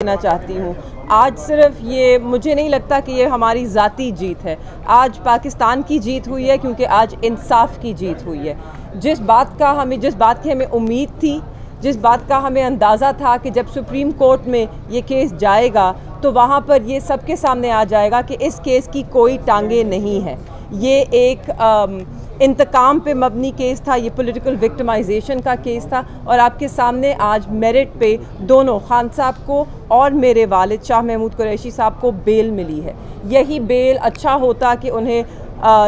دینا چاہتی ہوں. آج صرف یہ مجھے نہیں لگتا کہ یہ ہماری ذاتی جیت ہے. آج پاکستان کی جیت ہوئی ہے کیونکہ آج انصاف کی جیت ہوئی ہے. جس بات کی ہمیں امید تھی، جس بات کا ہمیں اندازہ تھا کہ جب سپریم کورٹ میں یہ کیس جائے گا تو وہاں پر یہ سب کے سامنے آ جائے گا کہ اس کیس کی کوئی ٹانگیں نہیں ہیں. یہ ایک انتقام پہ مبنی کیس تھا، یہ پولیٹیکل وکٹمائزیشن کا کیس تھا، اور آپ کے سامنے آج میرٹ پہ دونوں خان صاحب کو اور میرے والد شاہ محمود قریشی صاحب کو بیل ملی ہے. یہی بیل اچھا ہوتا کہ انہیں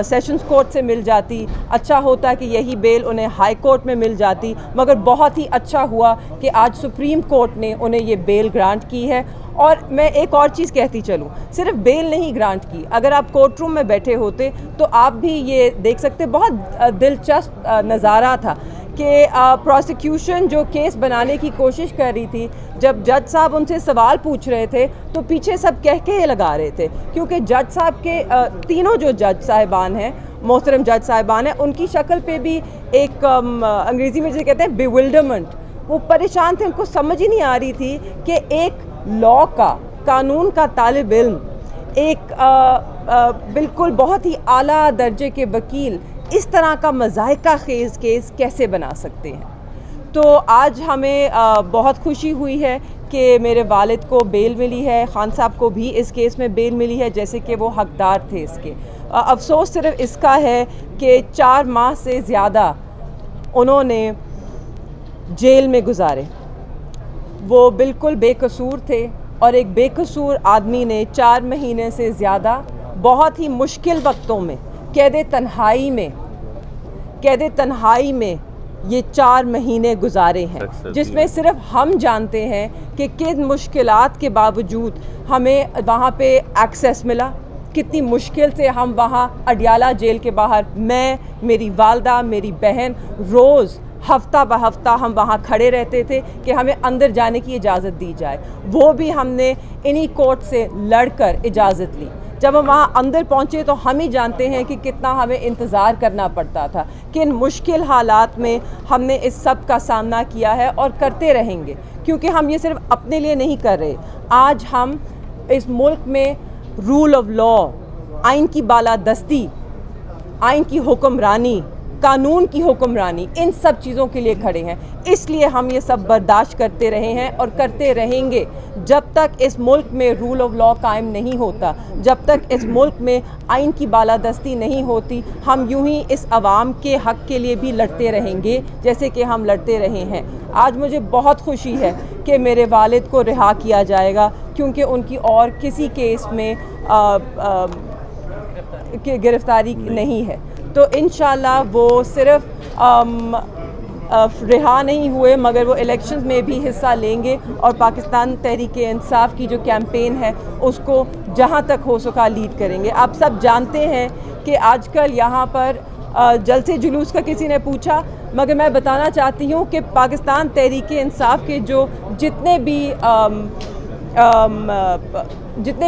سیشنز کورٹ سے مل جاتی، اچھا ہوتا کہ یہی بیل انہیں ہائی کورٹ میں مل جاتی، مگر بہت ہی اچھا ہوا کہ آج سپریم کورٹ نے انہیں یہ بیل گرانٹ کی ہے. اور میں ایک اور چیز کہتی چلوں، صرف بیل نہیں گرانٹ کی، اگر آپ کورٹ روم میں بیٹھے ہوتے تو آپ بھی یہ دیکھ سکتے. بہت دلچسپ نظارہ تھا کہ پروسیکیوشن جو کیس بنانے کی کوشش کر رہی تھی، جب جج صاحب ان سے سوال پوچھ رہے تھے تو پیچھے سب کہہ لگا رہے تھے، کیونکہ جج صاحب کے تینوں جو جج صاحبان ہیں، محترم جج صاحبان ہیں، ان کی شکل پہ بھی ایک انگریزی میں جسے کہتے ہیں بیولڈرمنٹ، وہ پریشان تھے. ان کو سمجھ ہی نہیں آ رہی تھی کہ ایک لاء کا، قانون کا طالب علم، ایک بالکل بہت ہی اعلیٰ درجے کے وکیل اس طرح کا مضحکہ خیز کیس کیسے بنا سکتے ہیں. تو آج ہمیں بہت خوشی ہوئی ہے کہ میرے والد کو بیل ملی ہے، خان صاحب کو بھی اس کیس میں بیل ملی ہے جیسے کہ وہ حقدار تھے اس کے. افسوس صرف اس کا ہے کہ 4 ماہ سے زیادہ انہوں نے جیل میں گزارے. وہ بالکل بے قصور تھے، اور ایک بے قصور آدمی نے 4 مہینے سے زیادہ بہت ہی مشکل وقتوں میں قید تنہائی میں یہ 4 مہینے گزارے ہیں، جس میں صرف ہم جانتے ہیں کہ کن مشکلات کے باوجود ہمیں وہاں پہ ایکسیس ملا. کتنی مشکل سے ہم وہاں اڈیالہ جیل کے باہر، میں، میری والدہ، میری بہن، روز ہفتہ بہ ہفتہ ہم وہاں کھڑے رہتے تھے کہ ہمیں اندر جانے کی اجازت دی جائے. وہ بھی ہم نے انہی کورٹ سے لڑ کر اجازت لی. جب ہم وہاں اندر پہنچے تو ہم ہی جانتے ہیں کہ کتنا ہمیں انتظار کرنا پڑتا تھا، کن مشکل حالات میں ہم نے اس سب کا سامنا کیا ہے اور کرتے رہیں گے، کیونکہ ہم یہ صرف اپنے لیے نہیں کر رہے. آج ہم اس ملک میں رول آف لاء، آئین کی بالادستی، آئین کی حکمرانی، قانون کی حکمرانی، ان سب چیزوں کے لیے کھڑے ہیں. اس لیے ہم یہ سب برداشت کرتے رہے ہیں اور کرتے رہیں گے جب تک اس ملک میں رول آف لاء قائم نہیں ہوتا، جب تک اس ملک میں آئین کی بالادستی نہیں ہوتی. ہم یوں ہی اس عوام کے حق کے لیے بھی لڑتے رہیں گے جیسے کہ ہم لڑتے رہے ہیں. آج مجھے بہت خوشی ہے کہ میرے والد کو رہا کیا جائے گا، کیونکہ ان کی اور کسی کیس میں گرفتاری نہیں ہے. تو انشاءاللہ وہ صرف رہا نہیں ہوئے مگر وہ الیکشنز میں بھی حصہ لیں گے، اور پاکستان تحریک انصاف کی جو کیمپین ہے اس کو جہاں تک ہو سکا لیڈ کریں گے. آپ سب جانتے ہیں کہ آج کل یہاں پر جلسے جلوس کا کسی نے پوچھا، مگر میں بتانا چاہتی ہوں کہ پاکستان تحریک انصاف کے جو جتنے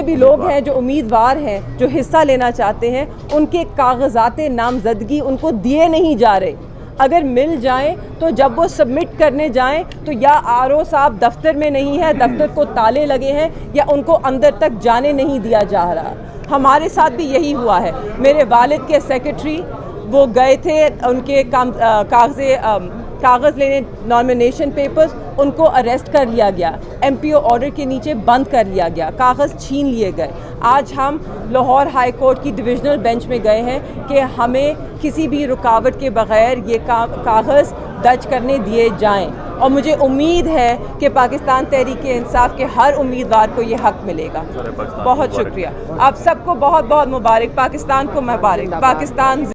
بھی لوگ ہیں، جو امیدوار ہیں، جو حصہ لینا چاہتے ہیں، ان کے کاغذات نامزدگی ان کو دیے نہیں جا رہے. اگر مل جائیں تو جب وہ سبمٹ کرنے جائیں تو یا RO صاحب دفتر میں نہیں ہے، دفتر کو تالے لگے ہیں، یا ان کو اندر تک جانے نہیں دیا جا رہا. ہمارے ساتھ بھی یہی ہوا ہے. میرے والد کے سیکرٹری وہ گئے تھے ان کے کاغذ لینے، نامینیشن پیپرز، ان کو اریسٹ کر لیا گیا، MPO آرڈر کے نیچے بند کر لیا گیا، کاغذ چھین لیے گئے. آج ہم لاہور ہائی کورٹ کی ڈویژنل بینچ میں گئے ہیں کہ ہمیں کسی بھی رکاوٹ کے بغیر یہ کاغذ درج کرنے دیے جائیں، اور مجھے امید ہے کہ پاکستان تحریک انصاف کے ہر امیدوار کو یہ حق ملے گا. بہت شکریہ. آپ سب کو بہت بہت مبارک. پاکستان کو مبارک. پاکستان